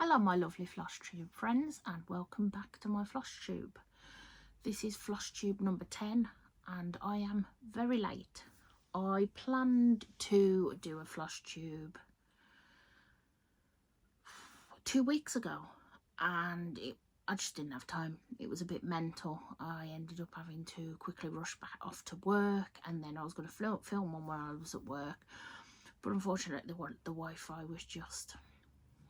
Hello my lovely Flosstube friends, and welcome back to my Flosstube. This is Flosstube number 10 and I am very late. I planned to do a Flosstube 2 weeks ago and I just didn't have time. It was a bit mental. I ended up having to quickly rush back off to work, and then I was going to film one while I was at work, but unfortunately the Wi-Fi was just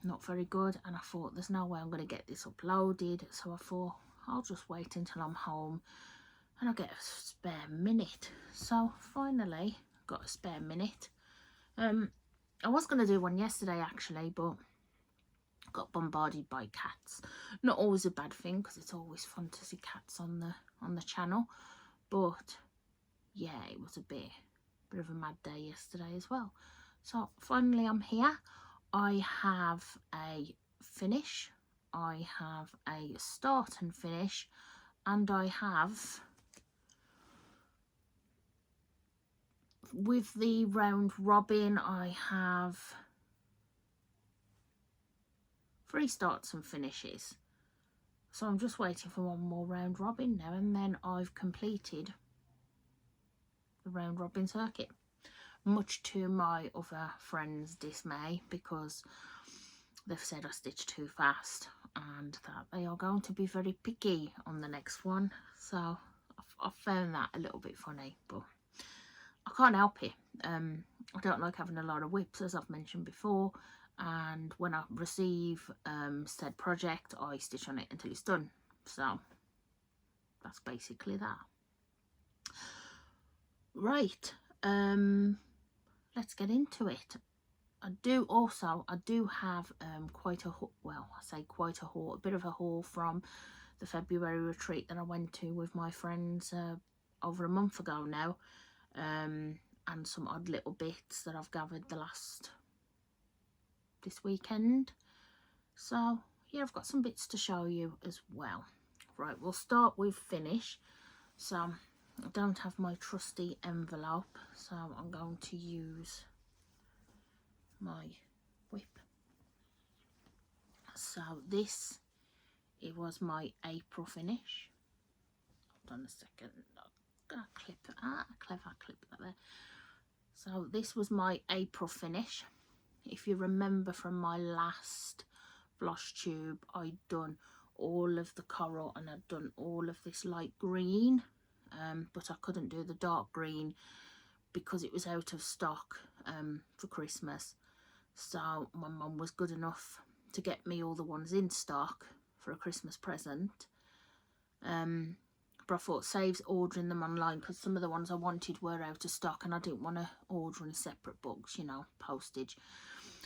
not very good, and I thought there's no way I'm going to get this uploaded, so I thought I'll just wait until I'm home and I'll get a spare minute. So finally got a spare minute. I was going to do one yesterday actually, but got bombarded by cats. Not always a bad thing, because it's always fun to see cats on the channel, but yeah, it was a bit of a mad day yesterday as well. So finally I'm here. I have a finish, I have a start and finish, and I have, with the round robin, I have 3 starts and finishes. So I'm just waiting for one more round robin now, and then I've completed the round robin circuit. Much to my other friends' dismay, because they've said I stitched too fast and that they are going to be very picky on the next one. So I found that a little bit funny, but I can't help it. I don't like having a lot of whips, as I've mentioned before, and when I receive said project, I stitch on it until it's done. So that's basically that. Right, let's get into it. I do have quite a haul, well, I say quite a haul, a bit of a haul from the February retreat that I went to with my friends over a month ago now, and some odd little bits that I've gathered this weekend. So yeah, I've got some bits to show you as well. Right, we'll start with finish. So I don't have my trusty envelope, so I'm going to use my whip. So this, it was my April finish. Hold on a second, I'm gonna clip it. Clever, clip that there. So this was my April finish. If you remember from my last Flosstube, I'd done all of the coral and I'd done all of this light green, but I couldn't do the dark green because it was out of stock for Christmas. So my mum was good enough to get me all the ones in stock for a Christmas present. But I thought saves ordering them online, because some of the ones I wanted were out of stock and I didn't want to order in separate books, you know, postage.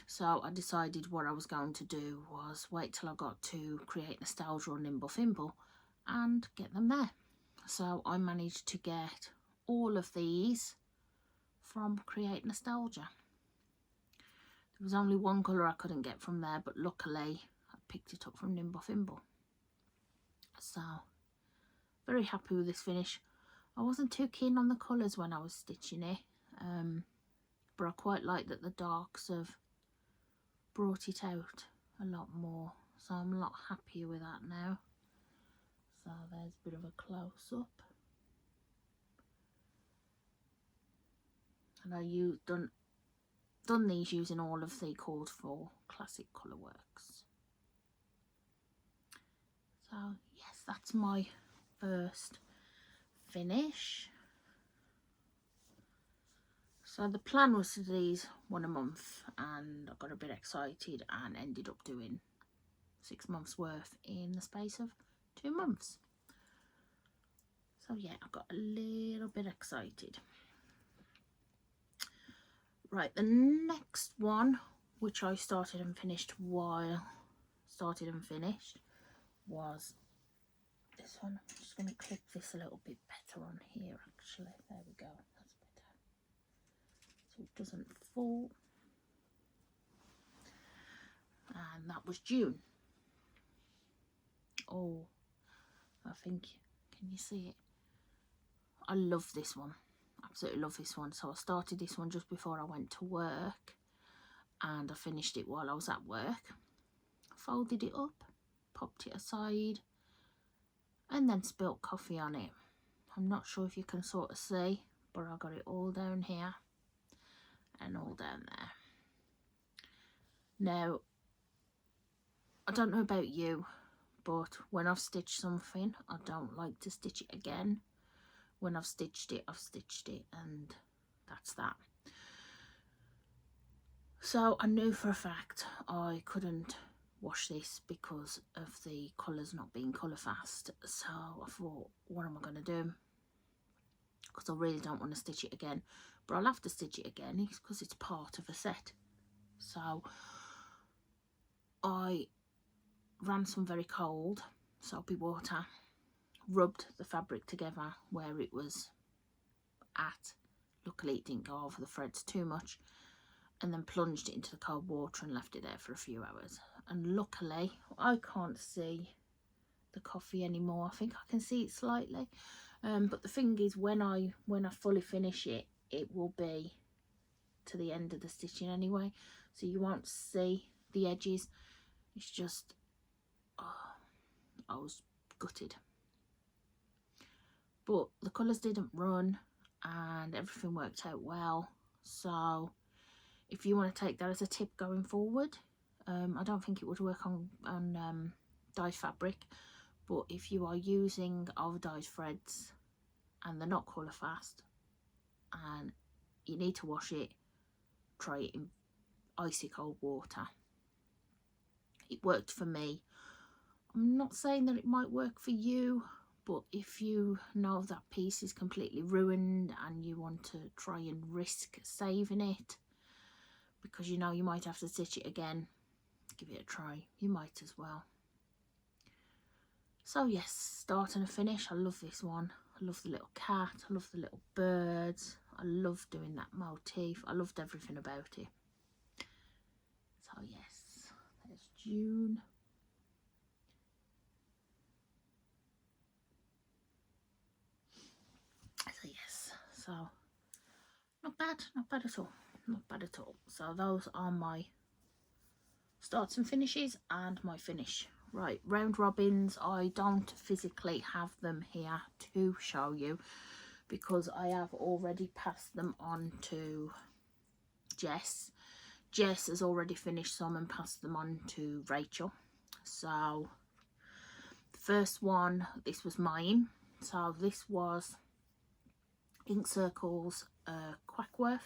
So I decided what I was going to do was wait till I got to Create Nostalgia or Nimble Fimble and get them there. So I managed to get all of these from Create Nostalgia. There was only one colour I couldn't get from there, but luckily I picked it up from Nimble Fimble. So very happy with this finish. I wasn't too keen on the colours when I was stitching it, but I quite like that the darks have brought it out a lot more, so I'm a lot happier with that now. So there's a bit of a close-up, and I done these using all of the called for classic colour works. So yes, that's my first finish. So the plan was to do these one a month, and I got a bit excited and ended up doing 6 months worth in the space of 2 months. So yeah, I got a little bit excited. Right, the next one, which I started and finished was this one. I'm just going to clip this a little bit better on here actually. There we go, that's better. So it doesn't fall. And that was June. Oh, I think, can you see it? I love this one. Absolutely love this one. So I started this one just before I went to work and I finished it while I was at work. folded it up, popped it aside, and then spilt coffee on it. I'm not sure if you can sort of see, but I got it all down here and all down there. Now, I don't know about you, but when I've stitched something, I don't like to stitch it again. When I've stitched it, and that's that. So I knew for a fact I couldn't wash this because of the colours not being colour fast. So I thought, what am I going to do? Because I really don't want to stitch it again. But I'll have to stitch it again because it's part of a set. So I ran some very cold soapy water, rubbed the fabric together where it was at. Luckily it didn't go over the threads too much, and then plunged it into the cold water and left it there for a few hours. And luckily I can't see the coffee anymore. I think I can see it slightly, but the thing is, when I fully finish it, it will be to the end of the stitching anyway, so you won't see the edges. It's just, oh, I was gutted. But the colours didn't run and everything worked out well. So if you want to take that as a tip going forward, I don't think it would work on dyed fabric, but if you are using over dyed threads and they're not colour fast and you need to wash it, try it in icy cold water. It worked for me. I'm not saying that it might work for you, but if you know that piece is completely ruined and you want to try and risk saving it, because you know you might have to stitch it again, give it a try. You might as well. So yes, start and a finish. I love this one. I love the little cat. I love the little birds. I love doing that motif. I loved everything about it. So yes, there's June. So yes, so not bad at all, not bad at all. So those are my starts and finishes and my finish. Right, round robins, I don't physically have them here to show you because I have already passed them on to Jess. Jess has already finished some and passed them on to Rachel. So the first one, this was mine. So this was Ink Circles Croakworth.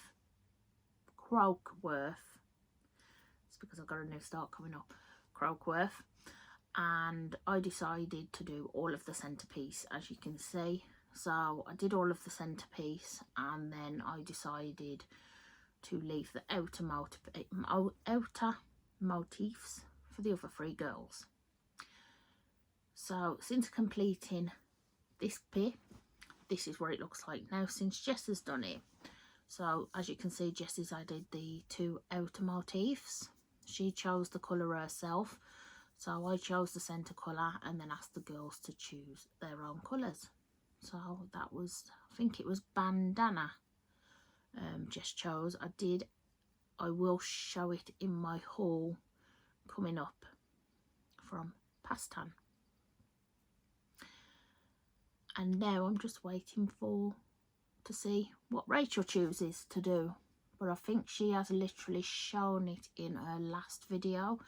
It's because I've got a new start coming up. Croakworth. And I decided to do all of the centerpiece, as you can see. So I did all of the centerpiece, and then I decided to leave the outer motifs for the other three girls. So since completing this bit, this is what it looks like now since Jess has done it. So as you can see, Jess's I did the two outer motifs. She chose the colour herself, so I chose the centre colour and then asked the girls to choose their own colours. So that was, I think it was bandana Jess chose. I will show it in my haul coming up from Pastime. And now I'm just waiting to see what Rachel chooses to do. But I think she has literally shown it in her last video.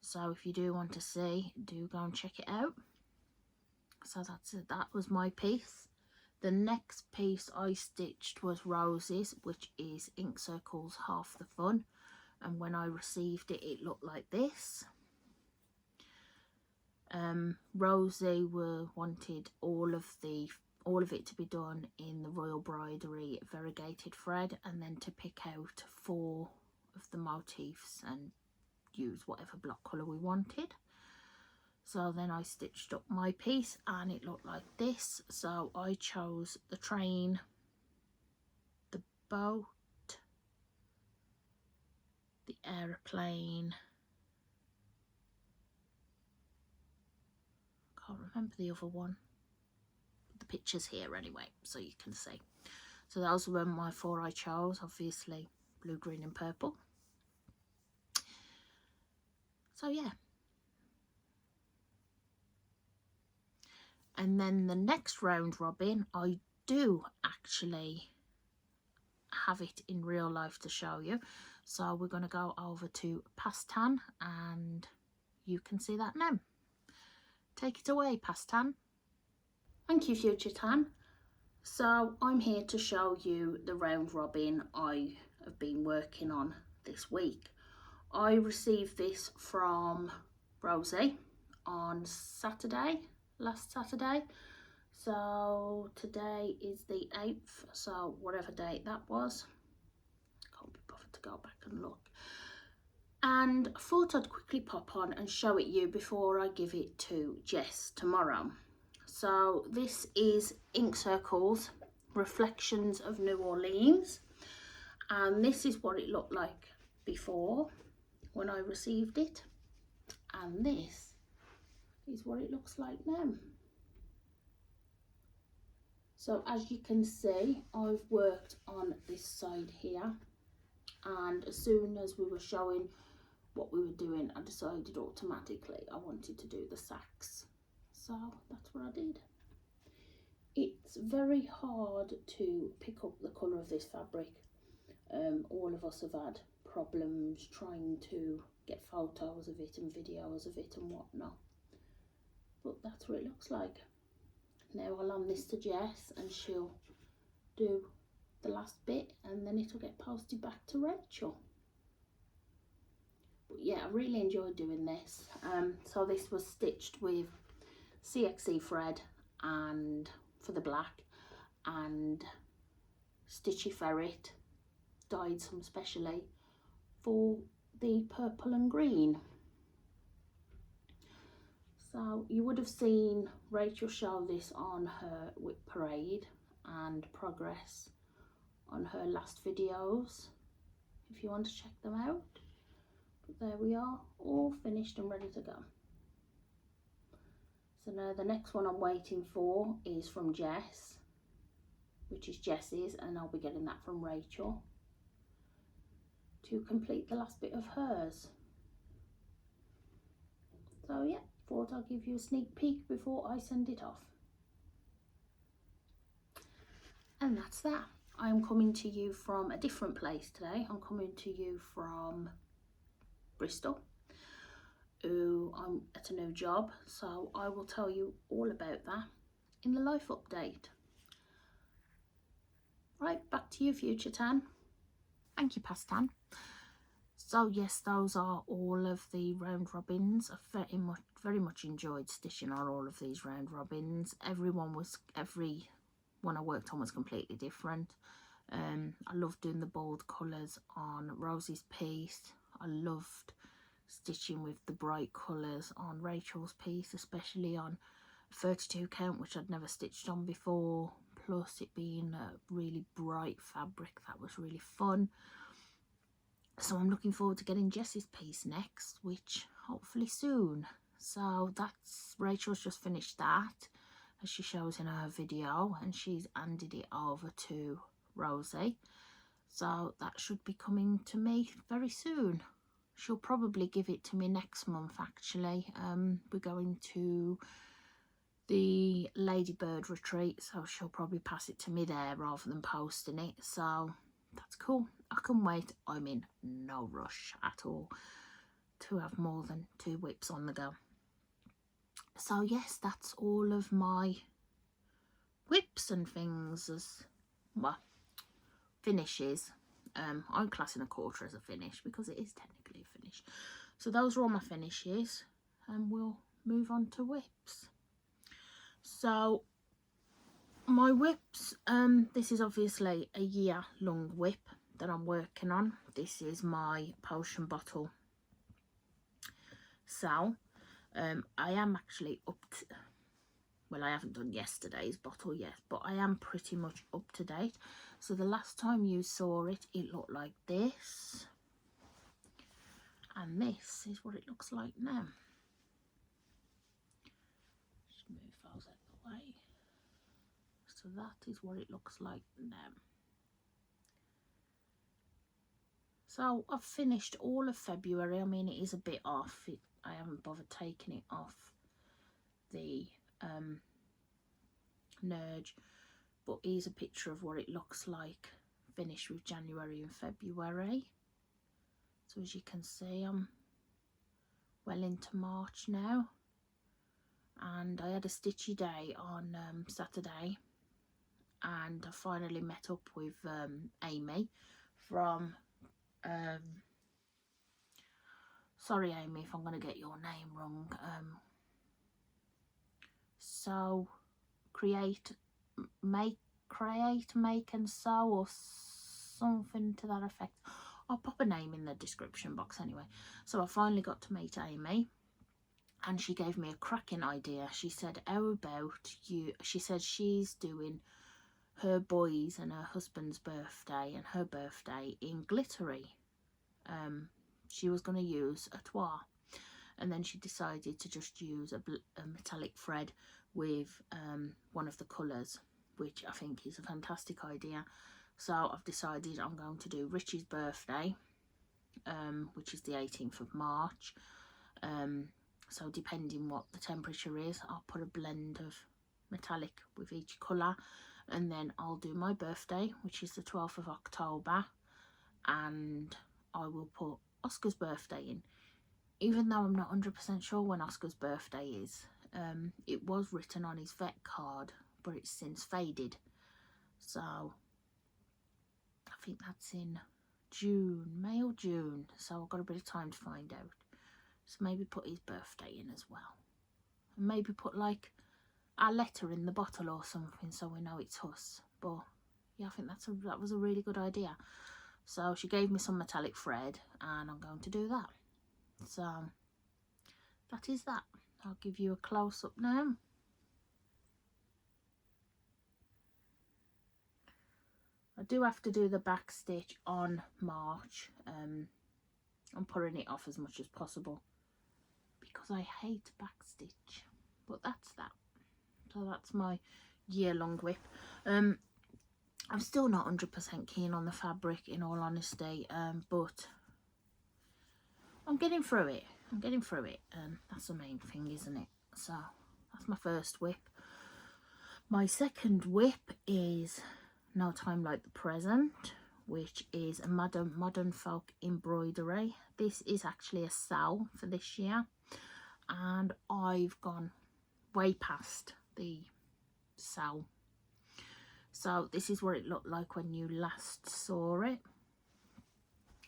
So if you do want to see, do go and check it out. So that's it. That was my piece. The next piece I stitched was Roses, which is Ink Circles Half the Fun. And when I received it, it looked like this. Rosie wanted all of it to be done in the Royal Embroidery variegated thread, and then to pick out 4 of the motifs and use whatever block colour we wanted. So then I stitched up my piece and it looked like this. So I chose the train, the boat, the aeroplane, can't remember the other one. The picture's here anyway, so you can see. So those were my 4 I chose, obviously blue, green and purple. So yeah, And then the next round robin, I do actually have it in real life to show you. So we're going to go over to Tan and you can see that now. Take it away, Tan. Thank you, Future Tan. So I'm here to show you the round robin I have been working on this week. I received this from Rosie on Saturday, last Saturday. So today is the 8th, so whatever date that was. Can't be bothered to go back and look. And I thought I'd quickly pop on and show it you before I give it to Jess tomorrow. So this is Ink Circles, Reflections of New Orleans. And this is what it looked like before when I received it. And this is what it looks like now. So as you can see, I've worked on this side here. And as soon as we were showing what we were doing, I decided automatically I wanted to do the sacks. So that's what I did. It's very hard to pick up the colour of this fabric. All of us have had problems trying to get photos of it and videos of it and whatnot. But that's what it looks like. Now I'll hand this to Jess and she'll do the last bit and then it'll get posted back to Rachel. But yeah, I really enjoyed doing this. So this was stitched with cxc thread and for the black, and Stitchy Ferret dyed some specially for the purple and green. So you would have seen Rachel show this on her whip parade and progress on her last videos if you want to check them out. But there we are, all finished and ready to go. So now the next one I'm waiting for is from Jess, which is Jess's, and I'll be getting that from Rachel to complete the last bit of hers. So yeah, thought I'll give you a sneak peek before I send it off. And that's that. I'm coming to you from a different place today. I'm coming to you from Bristol. I'm at a new job, so I will tell you all about that in the life update. Right, back to you, Future Tan. Thank you, Past Tan. So yes, those are all of the round robins. I very much enjoyed stitching on all of these round robins. Every one I worked on was completely different. I loved doing the bold colours on Rosie's piece. I loved stitching with the bright colours on Rachel's piece, especially on 32 count, which I'd never stitched on before, plus it being a really bright fabric. That was really fun. So I'm looking forward to getting Jess's piece next, which hopefully soon. So that's, Rachel's just finished that as she shows in her video, and she's handed it over to Rosie, so that should be coming to me very soon. She'll probably give it to me next month actually. We're going to the Ladybird retreat, so she'll probably pass it to me there rather than posting it, so that's cool. I can wait. I'm in no rush at all to have more than 2 whips on the go. So yes, that's all of my whips and things as well, finishes. I'm classing a quarter as a finish because it is technically a finish. So those are all my finishes, and we'll move on to whips. So my whips, this is obviously a year-long whip that I'm working on. This is my potion bottle sal. I am actually up to, well, I haven't done yesterday's bottle yet, but I am pretty much up to date. So the last time you saw it, it looked like this, and this is what it looks like now. Just move those out of the way. So that is what it looks like now. So I've finished all of February. I mean, it is a bit off. I haven't bothered taking it off the Nerge, but here's a picture of what it looks like finished with January and February. So as you can see, I'm well into March now, and I had a stitchy day on Saturday, and I finally met up with Amy from sorry Amy if I'm going to get your name wrong, so create make and sew, or something to that effect. I'll pop a name in the description box anyway. So I finally got to meet Amy, and she gave me a cracking idea. She said, how about you, she said she's doing her boys and her husband's birthday and her birthday in glittery. She was going to use a toile, and then she decided to just use a metallic thread with one of the colours, which I think is a fantastic idea. So I've decided I'm going to do Richie's birthday, which is the 18th of March. So depending what the temperature is, I'll put a blend of metallic with each colour, and then I'll do my birthday, which is the 12th of October, and I will put Oscar's birthday in, even though I'm not 100% sure when Oscar's birthday is. It was written on his vet card, but it's since faded, so I think that's in June, May or June, so I've got a bit of time to find out. So maybe put his birthday in as well, and maybe put like a letter in the bottle or something so we know it's us. But yeah, I think that was a really good idea. So she gave me some metallic thread, and I'm going to do that. So that is that. I'll give you a close-up now. I do have to do the back stitch on March. I'm putting it off as much as possible because I hate back stitch, but that's that. So that's my year-long whip. I'm still not 100% keen on the fabric, in all honesty, but I'm getting through it. That's the main thing, isn't it? So that's my first whip. My second whip is No Time Like the Present, which is a modern folk embroidery. This is actually a sale for this year, and I've gone way past the sale. So this is what it looked like when you last saw it,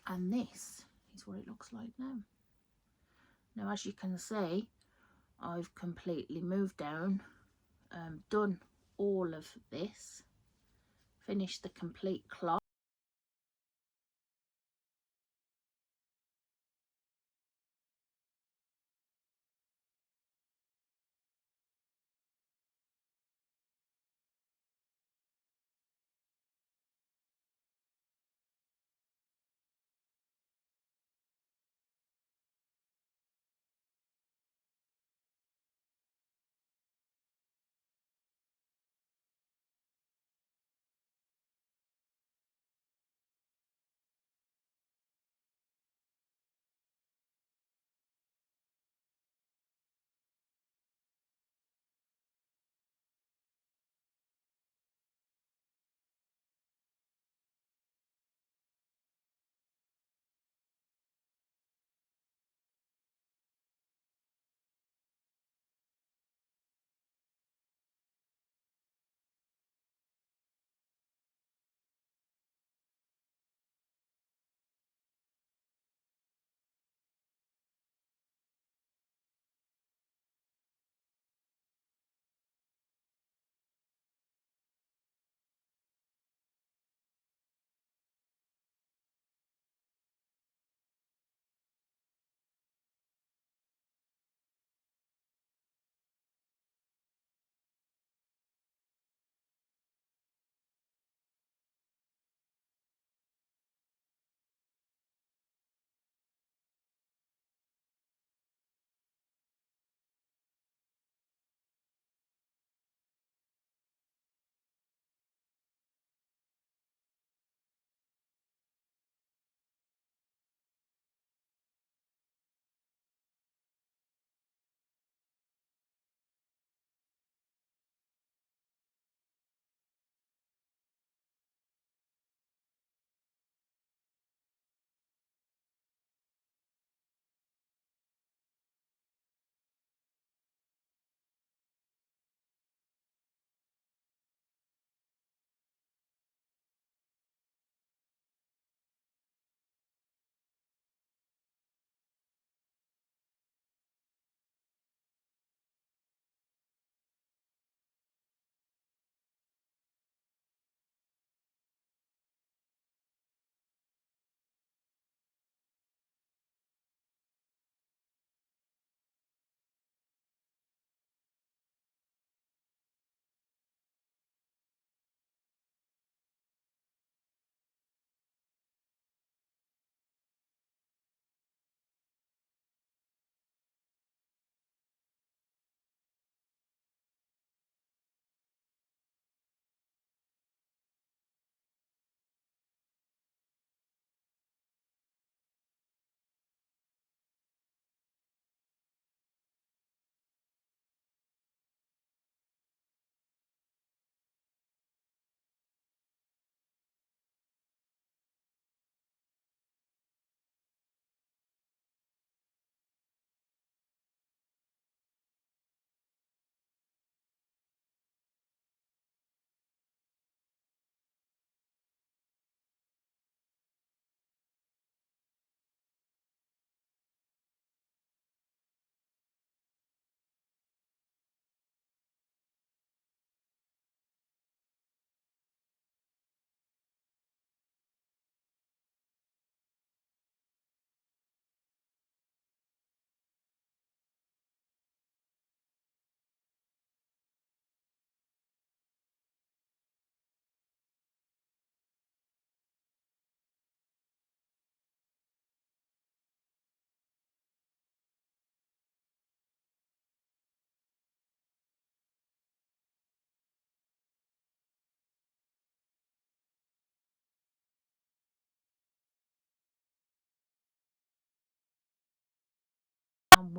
and this is what it looks like now. Now, as you can see, I've completely moved down, done all of this, finished the complete cloth.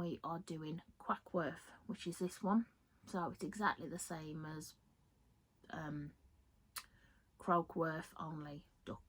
we are doing Quackworth, which is this one. So it's exactly the same as Croakworth, only duck.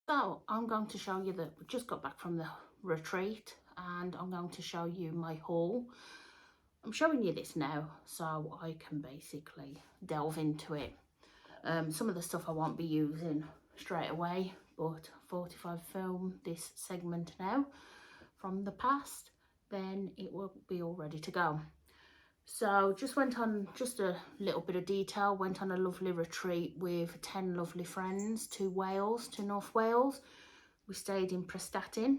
So I'm going to show you that we just got back from the retreat, and I'm going to show you my haul. I'm showing you this now so I can basically delve into it. Some of the stuff I won't be using straight away, but 45 film this segment now from the past, then it will be all ready to go. So just went on just a little bit of detail, went on a lovely retreat with 10 lovely friends to Wales, to North Wales. We stayed in Prestatyn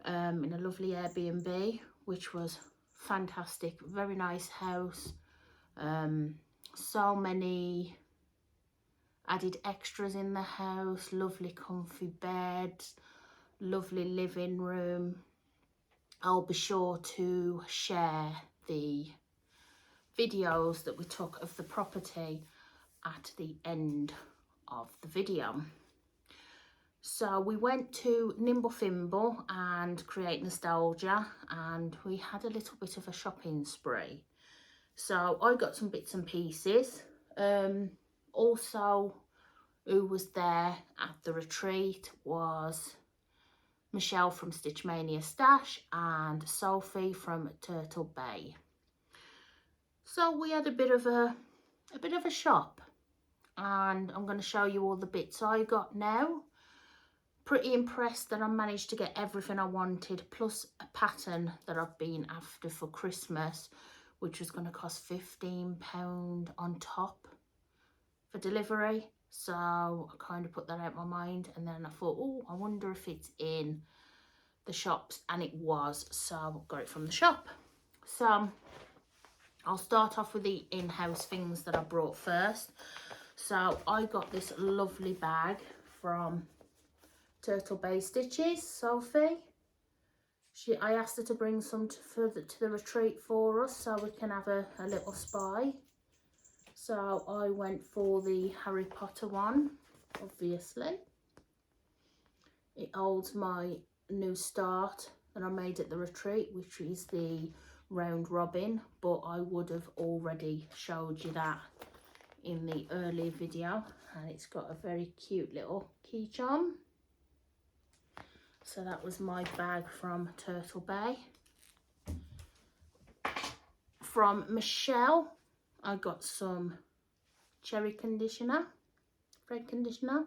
in a lovely Airbnb, which was fantastic, very nice house. So many added extras in the house, lovely comfy beds, lovely living room. I'll be sure to share the videos that we took of the property at the end of the video. So we went to Nimble Fimble and Create Nostalgia, and we had a little bit of a shopping spree. So I got some bits and pieces. Also, who was there at the retreat was Michelle from Stitch Mania Stash and Sophie from Turtle Bay. So we had a bit of a shop, and I'm going to show you all the bits I got now. Pretty impressed that I managed to get everything I wanted, plus a pattern that I've been after for Christmas, which was going to cost £15 on top for delivery. So I kind of put that out of my mind, and then I thought, oh, I wonder if it's in the shops, and it was, so I got it from the shop. So I'll start off with the in-house things that I brought first. So I got this lovely bag from Turtle Bay Stitches, Sophie. I asked her to bring some to the retreat for us so we can have a little spy. So I went for the Harry Potter one, obviously. It holds my new start that I made at the retreat, which is the round robin, but I would have already showed you that in the earlier video. And it's got a very cute little key charm. So that was my bag from Turtle Bay. From Michelle, I got some cherry conditioner, thread conditioner.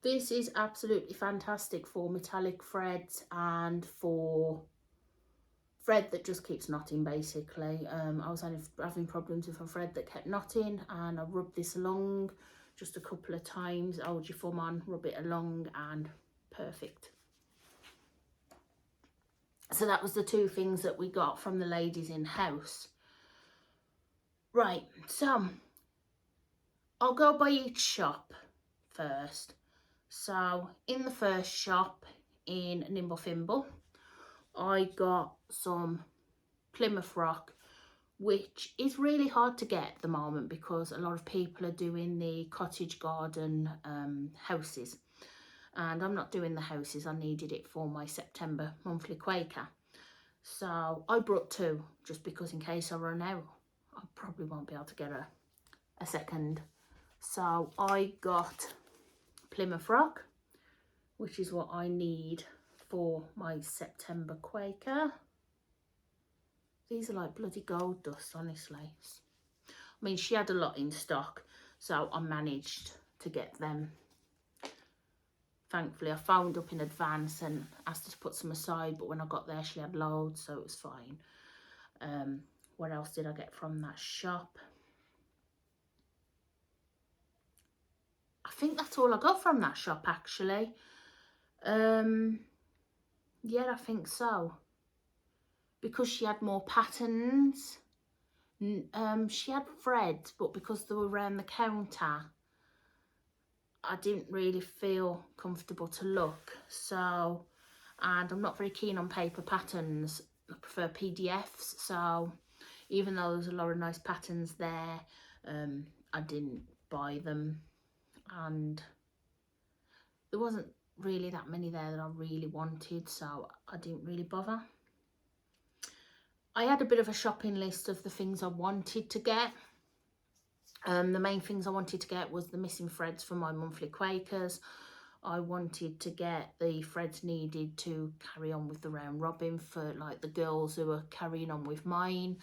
This is absolutely fantastic for metallic threads and for thread that just keeps knotting, basically. I was having problems with a thread that kept knotting, and I rubbed this along just a couple of times. Hold your thumb on, rub it along, and perfect. So that was the two things that we got from the ladies in house. Right, so I'll go by each shop first. So in the first shop in Nimble Fimble, I got some Plymouth Rock, which is really hard to get at the moment because a lot of people are doing the cottage garden houses. And I'm not doing the houses, I needed it for my September monthly Quaker. So I brought two, just because in case I run out, I probably won't be able to get a second. So I got Plymouth Rock, which is what I need for my September Quaker. These are like bloody gold dust, honestly. I mean, she had a lot in stock, so I managed to get them. Thankfully, I phoned up in advance and asked her to put some aside, but when I got there, she had loads, so it was fine. What else did I get from that shop? I think that's all I got from that shop, actually. Yeah, I think so. Because she had more patterns. She had threads, but because they were around the counter, I didn't really feel comfortable to look. So, and I'm not very keen on paper patterns. I prefer PDFs. So even though there's a lot of nice patterns there, I didn't buy them. And there wasn't really that many there that I really wanted, so I didn't really bother. I had a bit of a shopping list of the things I wanted to get. The main things I wanted to get was the missing threads for my monthly Quakers. I wanted to get the threads needed to carry on with the round robin for like the girls who are carrying on with mine.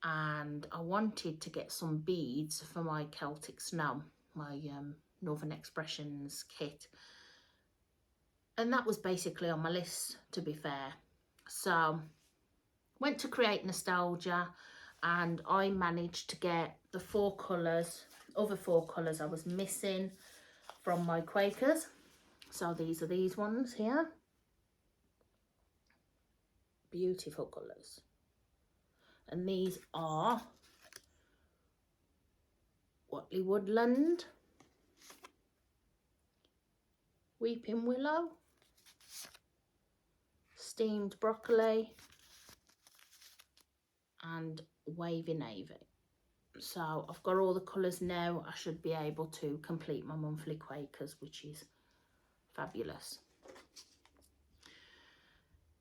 And I wanted to get some beads for my Celtic Snow, my Northern Expressions kit. And that was basically on my list, to be fair. So went to Create Nostalgia, and I managed to get the other four colours I was missing from my Quakers. So these are these ones here. Beautiful colours. And these are Watley Woodland, Weeping Willow, Steamed Broccoli, and Wavy Navy. So I've got all the colours now. I should be able to complete my monthly Quakers, which is fabulous.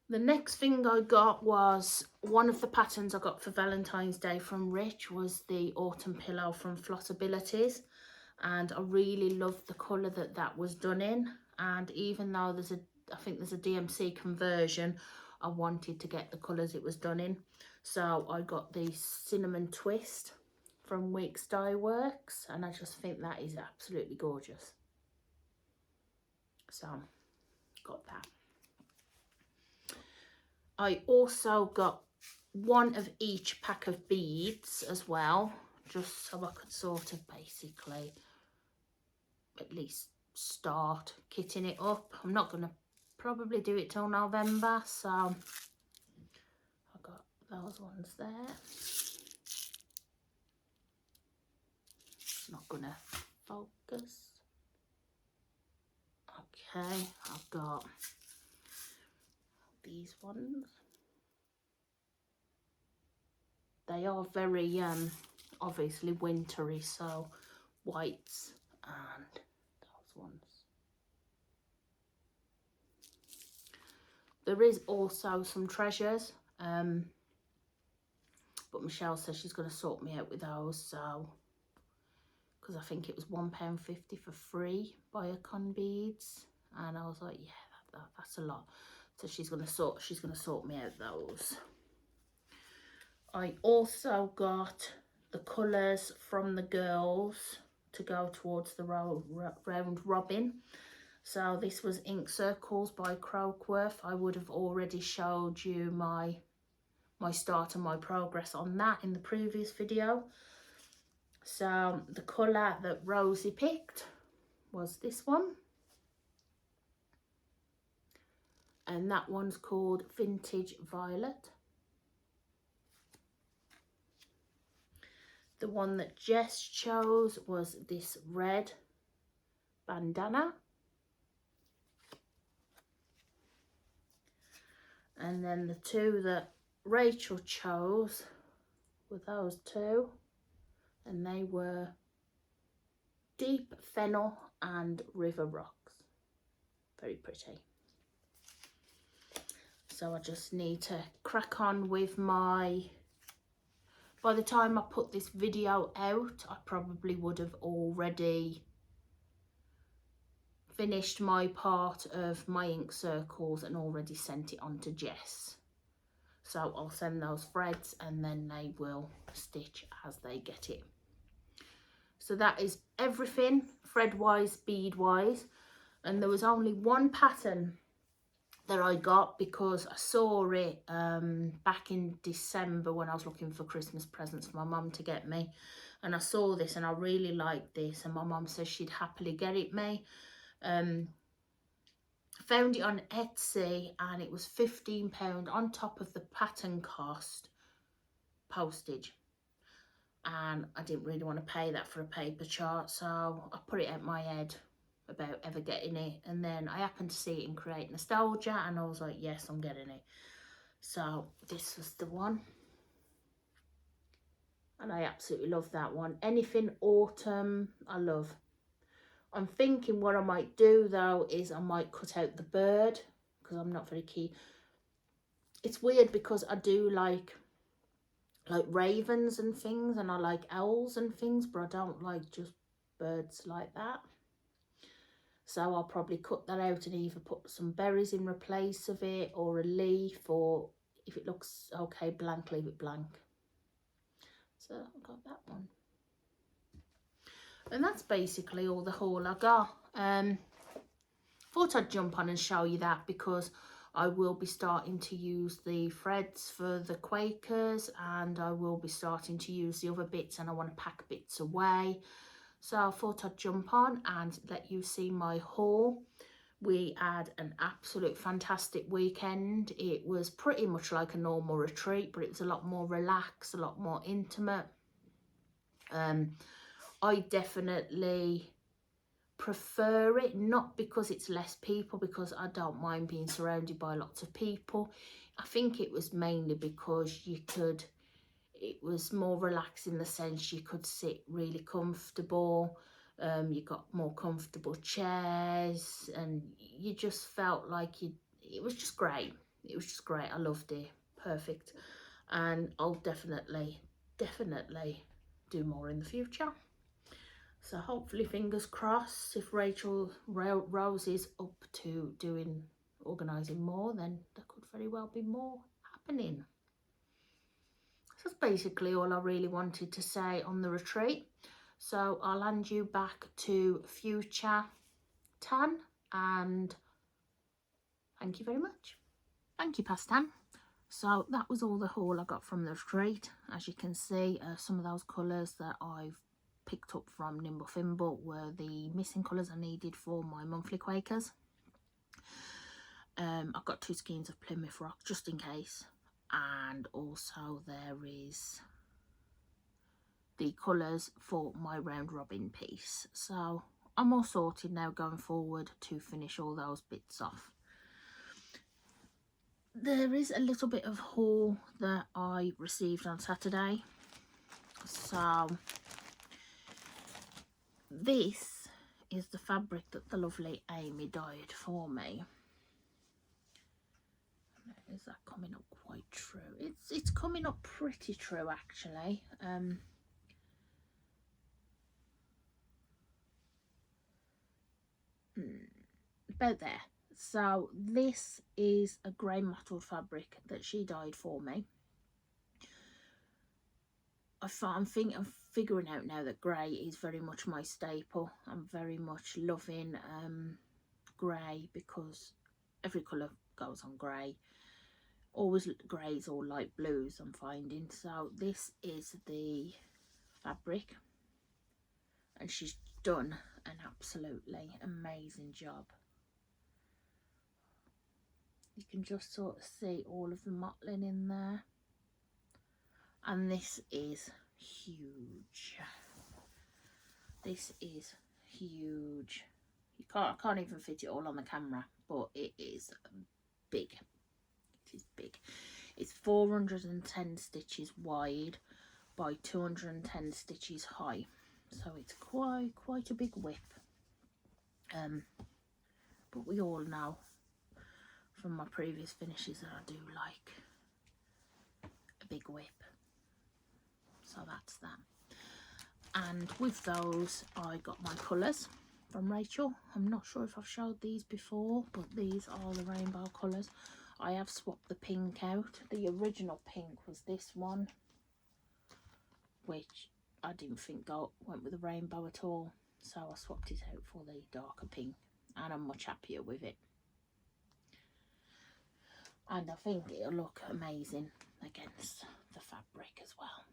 The next thing I got was one of the patterns I got for Valentine's Day from Rich was the Autumn Pillow from Flossabilities, and I really loved the colour that was done in. And even though I think there's a DMC conversion, I wanted to get the colours it was done in. So I got the Cinnamon Twist from Weeks Dye Works, and I just think that is absolutely gorgeous. So got that. I also got one of each pack of beads as well, just so I could sort of basically at least start kitting it up. I'm not going to probably do it till November, so I got those ones there. It's not going to focus. Okay, I've got these ones. They are very obviously wintry, so whites and ones. There is also some treasures, but Michelle says she's going to sort me out with those, so, because I think it was £1.50 for free Biocon beads, and I was like, yeah, that's a lot. So she's going to sort me out those. I also got the colours from the girls to go towards the round robin. So this was Ink Circles by Croakworth. I would have already showed you my start and my progress on that in the previous video. So the colour that Rosie picked was this one. And that one's called Vintage Violet. The one that Jess chose was this red bandana. And then the two that Rachel chose were those two. And they were Deep Fennel and River Rocks. Very pretty. So I just need to crack on with my... By the time I put this video out, I probably would have already finished my part of my ink circles and already sent it on to Jess. So I'll send those threads and then they will stitch as they get it. So that is everything thread wise, bead wise. And there was only one pattern that I got because I saw it back in December when I was looking for Christmas presents for my mum to get me, and I saw this and I really liked this, and my mum says she'd happily get it me. Found it on Etsy and it was £15 on top of the pattern cost postage, and I didn't really want to pay that for a paper chart, so I put it out my head about ever getting it, and then I happened to see it in Create Nostalgia and I was like, yes, I'm getting it. So this was the one, and I absolutely love that one. Anything autumn I love. I'm thinking what I might do though is I might cut out the bird because I'm not very keen. It's weird because I do like ravens and things, and I like owls and things, but I don't like just birds like that. So I'll probably cut that out and either put some berries in replace of it, or a leaf, or if it looks okay blank, leave it blank. So I got that one. And that's basically all the haul I got. Thought I'd jump on and show you that because I will be starting to use the threads for the Quakers, and I will be starting to use the other bits, and I want to pack bits away. So I thought I'd jump on and let you see my haul. We had an absolute fantastic weekend. It was pretty much like a normal retreat, but it was a lot more relaxed, a lot more intimate. I definitely prefer it, not because it's less people, because I don't mind being surrounded by lots of people. I think it was mainly because it was more relaxed in the sense you could sit really comfortable. You got more comfortable chairs, and you just felt like it was just great. It was just great. I loved it. Perfect. And I'll definitely do more in the future. So hopefully, fingers crossed, if Rose is up to organising more, then there could very well be more happening. So that's basically all I really wanted to say on the retreat. So I'll hand you back to future Tan, and thank you very much. Thank you, Past Tan. So that was all the haul I got from the retreat. As you can see, some of those colours that I've picked up from Nimble Fimble were the missing colours I needed for my monthly Quakers. I've got 2 skeins of Plymouth Rock just in case, and also there is the colours for my round robin piece. So I'm all sorted now going forward to finish all those bits off. There is a little bit of haul that I received on Saturday. So this is the fabric that the lovely Amy dyed for me. Is that coming up quite true? It's coming up pretty true, actually. About there. So this is a grey mottled fabric that she dyed for me. I'm figuring out now that grey is very much my staple. I'm very much loving grey because every colour goes on grey. Always greys or light blues I'm finding. So this is the fabric, and she's done an absolutely amazing job. You can just sort of see all of the mottling in there, and this is huge. This is huge. I can't even fit it all on the camera, but it is big. It is big. It's 410 stitches wide by 210 stitches high, so it's quite a big whip. But we all know from my previous finishes that I do like a big whip, so that's that. And with those I got my colours from Rachel. I'm not sure if I've showed these before, but these are the rainbow colours. I have swapped the pink out. The original pink was this one, which I didn't think went with the rainbow at all, so I swapped it out for the darker pink, and I'm much happier with it. And I think it'll look amazing against the fabric as well.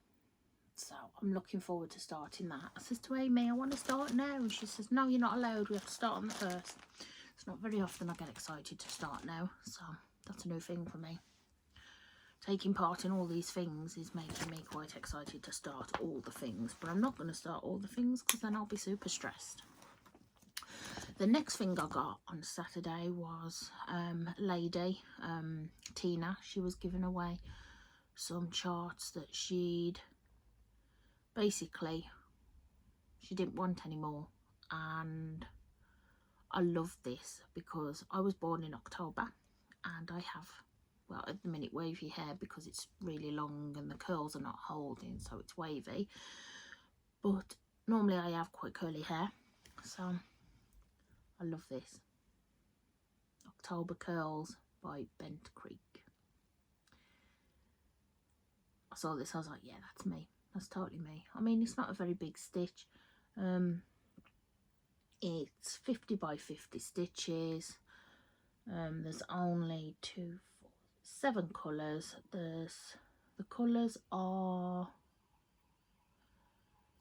So I'm looking forward to starting that. I says to Amy, I want to start now, and she says, no, you're not allowed, we have to start on the 1st. It's not very often I get excited to start now, so that's a new thing for me. Taking part in all these things is making me quite excited to start all the things, but I'm not going to start all the things because then I'll be super stressed. The next thing I got on Saturday was lady Tina. She was giving away some charts that she didn't want anymore, and I love this because I was born in October and I have, well, at the minute wavy hair because it's really long and the curls are not holding, so it's wavy, but normally I have quite curly hair, so I love this. October Curls by Bent Creek. I saw this, I was like, yeah, that's me. That's totally me. I mean, it's not a very big stitch. It's 50 by 50 stitches. There's only 7 colours. The colours are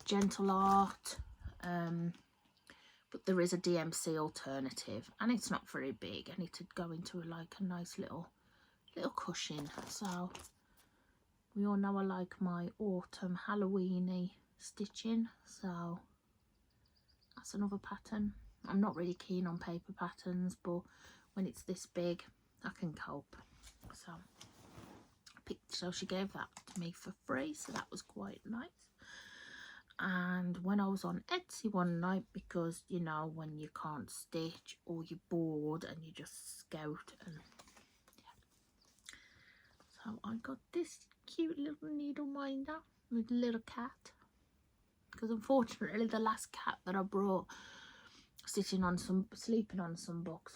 Gentle Art, but there is a DMC alternative, and it's not very big, and it'd go into like a nice little cushion. So we all know I like my autumn Halloweeny stitching, so that's another pattern. I'm not really keen on paper patterns, but when it's this big I can cope. So she gave that to me for free, so that was quite nice. And when I was on Etsy one night, because you know when you can't stitch or you're bored and you just scout, and yeah, so I got this cute little needle minder with a little cat, because unfortunately the last cat that I brought sleeping on some books,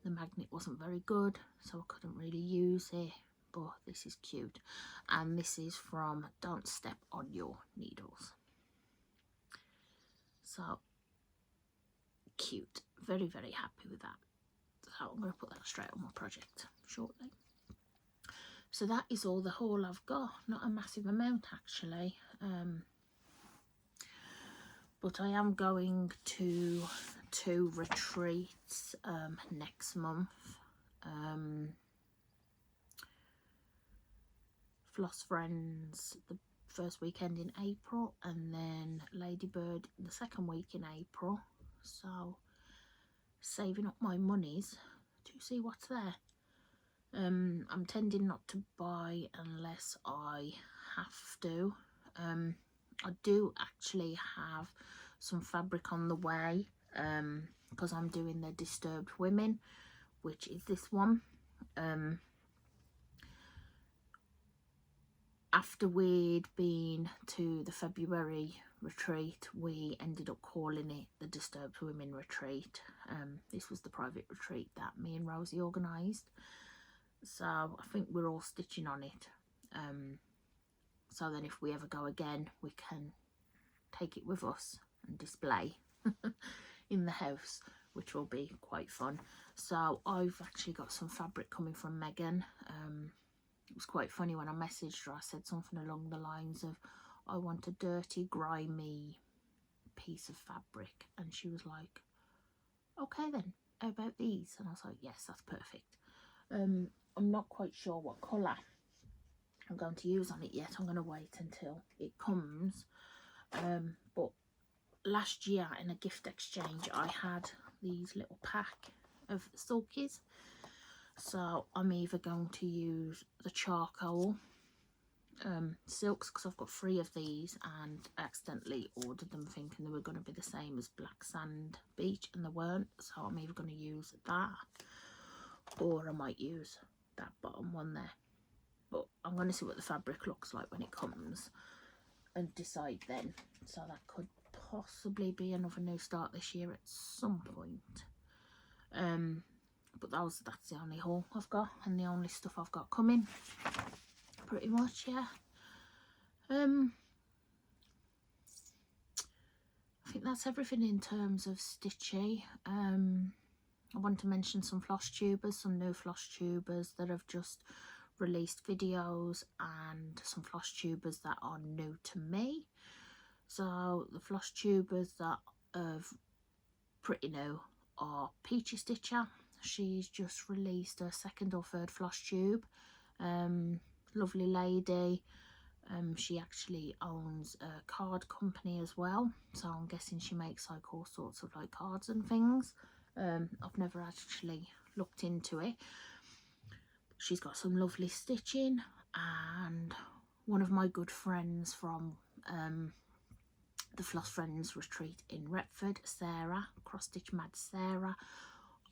the magnet wasn't very good, so I couldn't really use it. But this is cute, and this is from Don't Step on Your Needles. So cute, very happy with that. So I'm going to put that straight on my project shortly. So that is all the haul I've got. Not a massive amount actually, but I am going to 2 retreats next month. Floss Friends the first weekend in April, and then Ladybird the second week in April. So saving up my monies to see what's there. I'm tending not to buy unless I have to. I do actually have some fabric on the way, because I'm doing the Disturbed Women, which is this one. After we'd been to the February retreat, we ended up calling it the Disturbed Women Retreat. This was the private retreat that me and Rosie organised. So I think we're all stitching on it. So then if we ever go again, we can take it with us and display in the house, which will be quite fun. So I've actually got some fabric coming from Megan. It was quite funny when I messaged her. I said something along the lines of, I want a dirty, grimy piece of fabric. And she was like, okay then, how about these? And I was like, yes, that's perfect. I'm not quite sure what colour I'm going to use on it yet. I'm going to wait until it comes. But last year in a gift exchange, I had these little pack of sulkies. So I'm either going to use the charcoal silks, because I've got 3 of these and I accidentally ordered them thinking they were going to be the same as Black Sand Beach, and they weren't. So I'm either going to use that, or I might use that bottom one there. But I'm going to see what the fabric looks like when it comes and decide then. So that could possibly be another new start this year at some point. But that's the only haul I've got, and the only stuff I've got coming, pretty much. Yeah. I think that's everything in terms of stitchy. I want to mention some Flosstubers, some new Flosstubers that have just released videos, and some Flosstubers that are new to me. So the Flosstubers that are pretty new are Peachy Stitcher. She's just released her 2nd or 3rd Flosstube. Lovely lady. She actually owns a card company as well, so I'm guessing she makes like all sorts of like cards and things. I've never actually looked into it. She's got some lovely stitching, and one of my good friends from the Floss Friends retreat in Retford, Sarah, Cross Stitch Mad Sarah,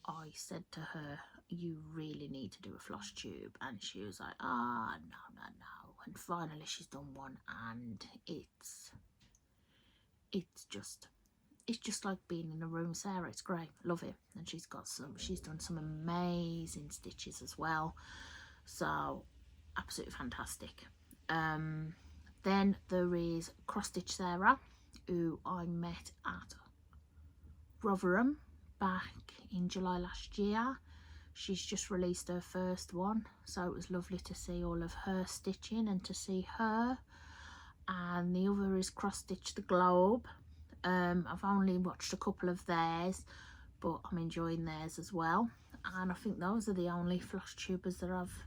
I said to her, you really need to do a Flosstube, and she was like, ah, no. And finally she's done one, and it's just like being in a room. Sarah, it's great, love it. And she's done some amazing stitches as well, so absolutely fantastic. Then there is Cross Stitch Sarah, who I met at Rotherham back in July last year. She's just released her 1st one, so it was lovely to see all of her stitching and to see her. And the other is Cross Stitch the Globe. I've only watched a couple of theirs, but I'm enjoying theirs as well. And I think those are the only Flosstubers that I've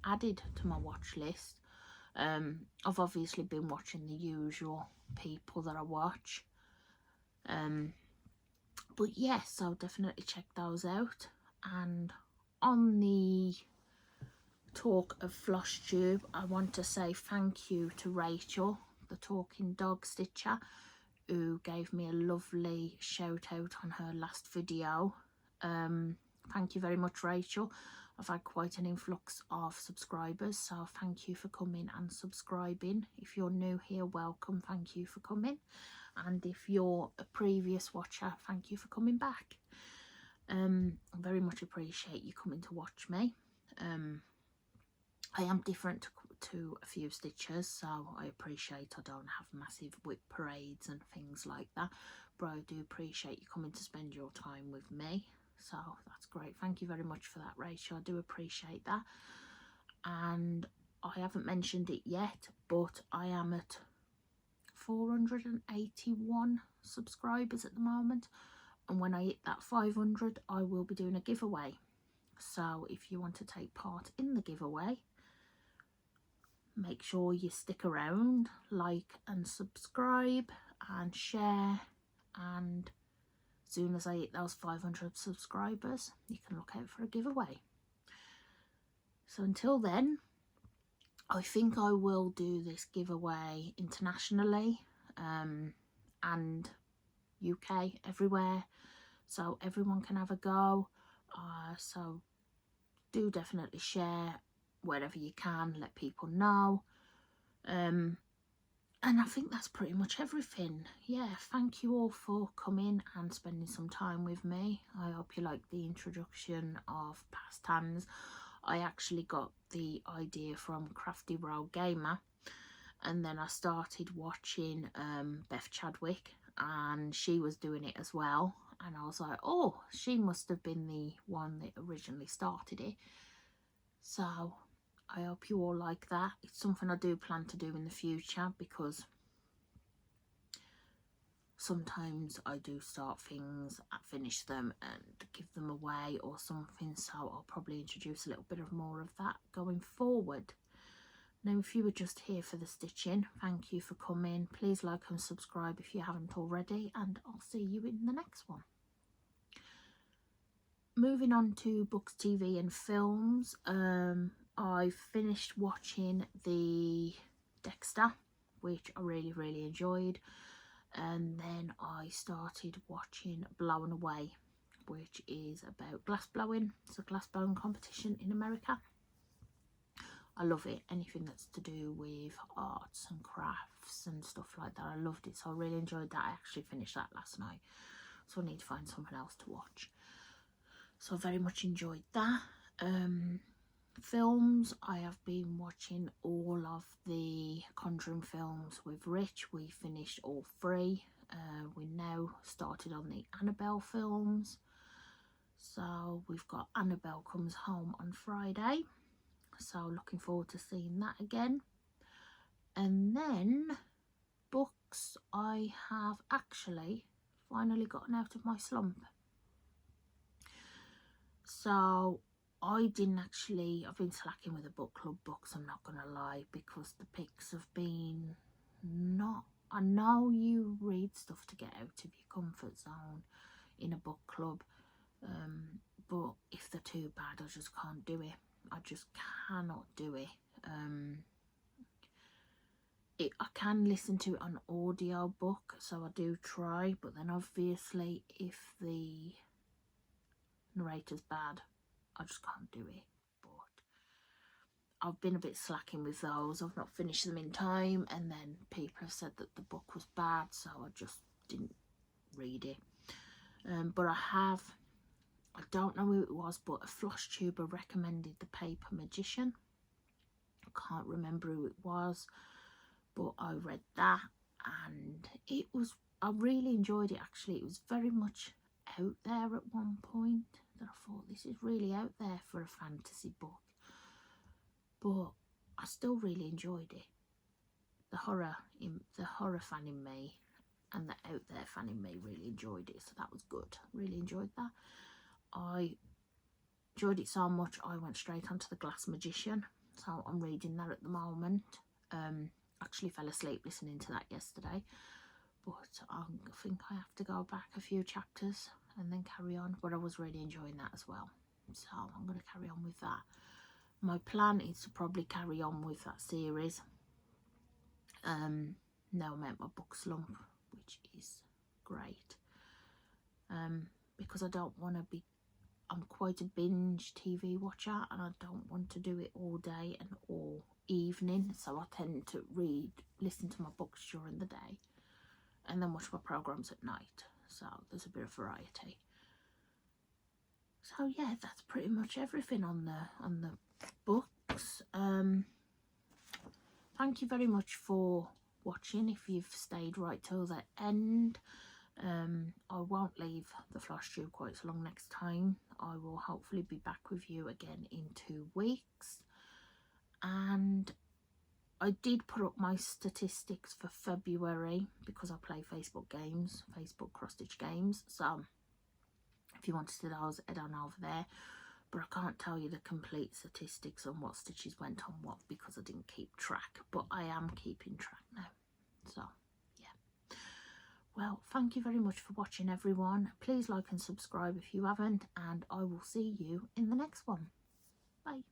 added to my watch list. I've obviously been watching the usual people that I watch. But yes, I'll definitely check those out. And on the talk of Flosstube, I want to say thank you to Rachel, the Talking Dog Stitcher, who gave me a lovely shout out on her last video. Thank you very much, Rachel. I've had quite an influx of subscribers, so thank you for coming and subscribing. If you're new here, welcome, thank you for coming. And if you're a previous watcher, thank you for coming back. I very much appreciate you coming to watch me. I am different to a few stitchers, so I appreciate I don't have massive whip parades and things like that, but I do appreciate you coming to spend your time with me, so that's great. Thank you very much for that, Rachel. I do appreciate that. And I haven't mentioned it yet, but I am at 481 subscribers at the moment, and when I hit that 500 I will be doing a giveaway. So if you want to take part in the giveaway, make sure you stick around, like and subscribe and share, and as soon as I hit those 500 subscribers you can look out for a giveaway. So until then, I think I will do this giveaway internationally, and UK, everywhere, so everyone can have a go. So do definitely share wherever you can, let people know. And I think that's pretty much everything. Yeah, thank you all for coming and spending some time with me. I hope you liked the introduction of pastimes. I actually got the idea from Crafty Row Gamer, and then I started watching Beth Chadwick, and she was doing it as well, and I was like, oh, she must have been the one that originally started it. So I hope you all like that. It's something I do plan to do in the future, because sometimes I do start things, finish them and give them away or something, so I'll probably introduce a little bit of more of that going forward. Now, if you were just here for the stitching, thank you for coming. Please like and subscribe if you haven't already, and I'll see you in the next one. Moving on to books, TV and films, I finished watching the Dexter, which I really enjoyed, and then I started watching Blown Away, which is about glass blowing. It's a glass blowing competition in America. I love it, anything that's to do with arts and crafts and stuff like that. I loved it, so I really enjoyed that. I actually finished that last night, so I need to find something else to watch. So I very much enjoyed that. Films, I have been watching all of the Conjuring films with Rich. We finished all 3. We now started on the Annabelle films, so we've got Annabelle Comes Home on Friday, so looking forward to seeing that again. And then books, I have actually finally gotten out of my slump. So I've been slacking with the book club books, I'm not going to lie, because the picks have been not, I know you read stuff to get out of your comfort zone in a book club, but if they're too bad, I just can't do it. I just cannot do it. I can listen to it on audio book, so I do try, but then obviously if the narrator's bad, I just can't do it. But I've been a bit slacking with those. I've not finished them in time, and then people have said that the book was bad, so I just didn't read it. But I don't know who it was, but a Flosstuber recommended The Paper Magician. I can't remember who it was, but I read that, and I really enjoyed it actually. It was very much out there at one point, that I thought, this is really out there for a fantasy book, but I still really enjoyed it. The horror fan in me and the out there fan in me really enjoyed it, so that was good. Really enjoyed that. I enjoyed it so much I went straight onto The Glass Magician, so I'm reading that at the moment. Actually fell asleep listening to that yesterday, but I think I have to go back a few chapters and then carry on, but I was really enjoying that as well, so I'm going to carry on with that. My plan is to probably carry on with that series. Now I'm at my book slump, which is great, because I don't want to be, I'm quite a binge TV watcher, and I don't want to do it all day and all evening, so I tend to listen to my books during the day and then watch my programs at night, so there's a bit of variety. So yeah, that's pretty much everything on the books. Thank you very much for watching, if you've stayed right till the end. I won't leave the Flosstube quite so long next time. I will hopefully be back with you again in 2 weeks, and I did put up my statistics for February because I play Facebook games, Facebook cross-stitch games, so if you want to see those, head on over there. But I can't tell you the complete statistics on what stitches went on what, because I didn't keep track, but I am keeping track now. So yeah, well, thank you very much for watching, everyone. Please like and subscribe if you haven't, and I will see you in the next one. Bye.